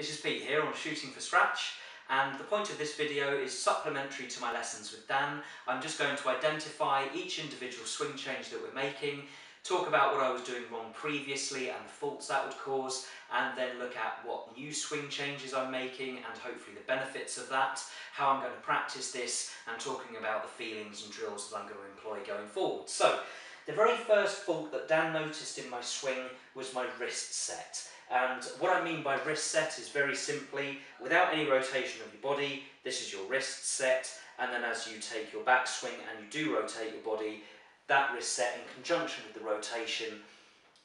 this is Pete here on Shooting for Scratch, and the point of this video is supplementary to my lessons with Dan. I'm just going to identify each individual swing change that we're making, talk about what I was doing wrong previously and the faults that would cause, and then look at what new swing changes I'm making and hopefully the benefits of that, how I'm going to practice this, and talking about the feelings and drills that I'm going to employ going forward. So, the very first fault that Dan noticed in my swing was my wrist set. And what I mean by wrist set is very simply, without any rotation of your body, this is your wrist set, and then as you take your backswing and you do rotate your body, that wrist set in conjunction with the rotation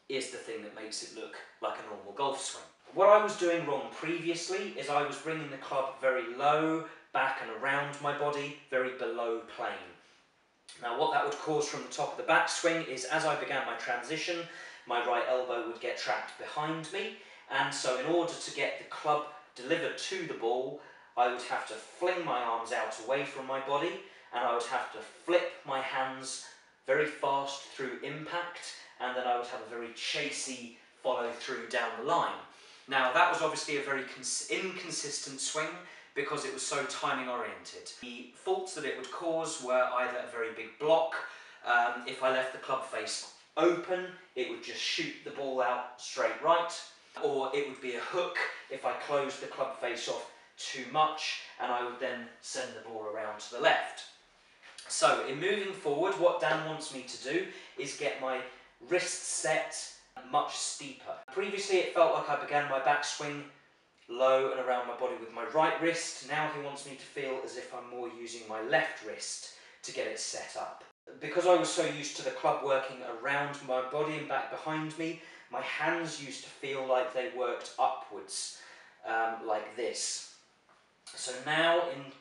is the thing that makes it look like a normal golf swing. What I was doing wrong previously is I was bringing the club very low, back and around my body, very below plane. Now what that would cause from the top of the backswing is as I began my transition, my right elbow would get trapped behind me, and so in order to get the club delivered to the ball, I would have to fling my arms out away from my body, and I would have to flip my hands very fast through impact, and then I would have a very chasey follow through down the line. Now that was obviously a very inconsistent swing because it was so timing oriented. The faults that it would cause were either a very big block, if I left the club face open, it would just shoot the ball out straight right, or it would be a hook if I closed the club face off too much, and I would then send the ball around to the left. So in moving forward, what Dan wants me to do is get my wrist set much steeper. Previously it felt like I began my backswing low and around my body with my right wrist. Now he wants me to feel as if I'm more using my left wrist to get it set up. Because I was so used to the club working around my body and back behind me, my hands used to feel like they worked upwards, like this. So now in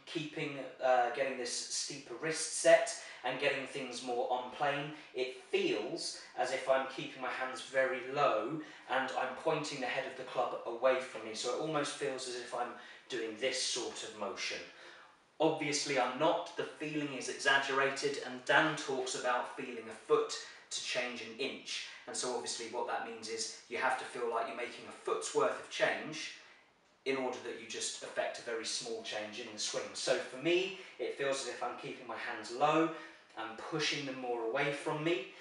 getting this steeper wrist set and getting things more on plane, it feels as if I'm keeping my hands very low and I'm pointing the head of the club away from me. So it almost feels as if I'm doing this sort of motion. Obviously I'm not, the feeling is exaggerated, and Dan talks about feeling a foot to change an inch. And so obviously what that means is you have to feel like you're making a foot's worth of change in order that you just affect a very small change in the swing. So for me, it feels as if I'm keeping my hands low and pushing them more away from me.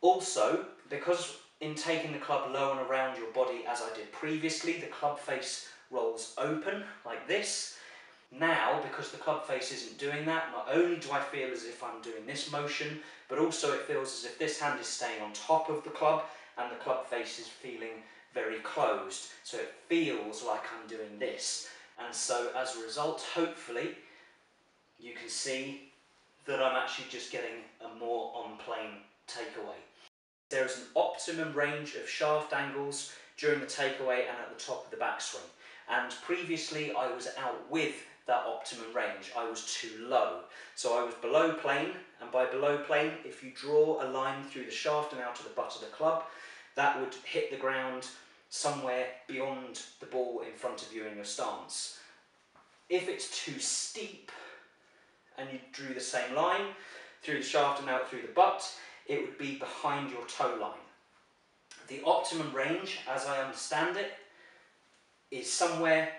Also, because in taking the club low and around your body as I did previously, the club face rolls open like this. Now, because the club face isn't doing that, not only do I feel as if I'm doing this motion, but also it feels as if this hand is staying on top of the club and the club face is feeling very closed. So it feels like I'm doing this. And so as a result, hopefully, you can see that I'm actually just getting a more on-plane takeaway. There is an optimum range of shaft angles during the takeaway and at the top of the backswing. And previously I was out with that optimum range. I was too low. So I was below plane, and by below plane, if you draw a line through the shaft and out to the butt of the club, that would hit the ground somewhere beyond the ball in front of you in your stance. If it's too steep and you drew the same line through the shaft and out through the butt, it would be behind your toe line. The optimum range, as I understand it, is somewhere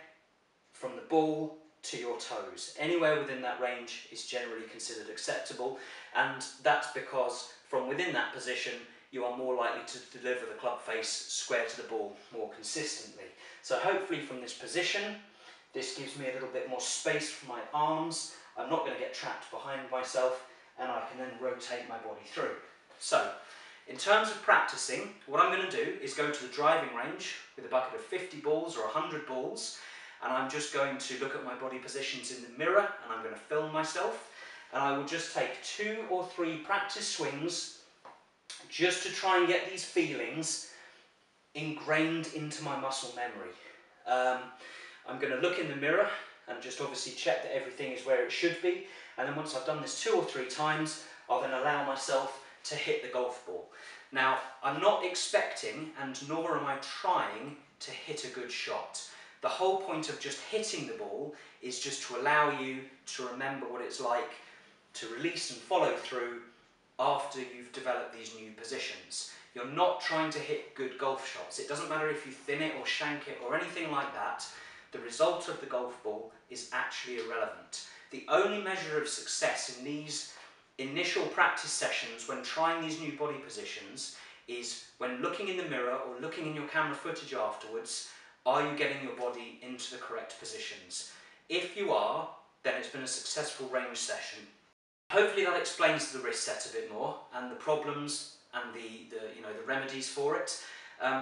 from the ball to your toes. Anywhere within that range is generally considered acceptable, and that's because from within that position you are more likely to deliver the club face square to the ball more consistently. So hopefully from this position, this gives me a little bit more space for my arms. I'm not going to get trapped behind myself, and I can then rotate my body through. So, in terms of practicing, what I'm going to do is go to the driving range with a bucket of 50 balls or 100 balls, and I'm just going to look at my body positions in the mirror, and I'm going to film myself, and I will just take 2 or 3 practice swings just to try and get these feelings ingrained into my muscle memory. I'm going to look in the mirror and just obviously check that everything is where it should be, and then once I've done this 2 or 3 times, I'll then allow myself to hit the golf ball. Now, I'm not expecting, and nor am I trying, to hit a good shot. The whole point of just hitting the ball is just to allow you to remember what it's like to release and follow through after you've developed these new positions. You're not trying to hit good golf shots. It doesn't matter if you thin it or shank it or anything like that. the result of the golf ball is actually irrelevant. The only measure of success in these initial practice sessions when trying these new body positions is when looking in the mirror or looking in your camera footage afterwards, are you getting your body into the correct positions? If you are, then it's been a successful range session. Hopefully that explains the wrist set a bit more and the problems and the remedies for it.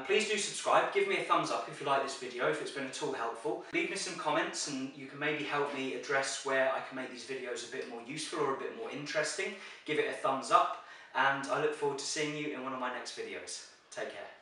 Please do subscribe, give me a thumbs up if you like this video, if it's been at all helpful. Leave me some comments and you can maybe help me address where I can make these videos a bit more useful or a bit more interesting. Give it a thumbs up and I look forward to seeing you in one of my next videos. Take care.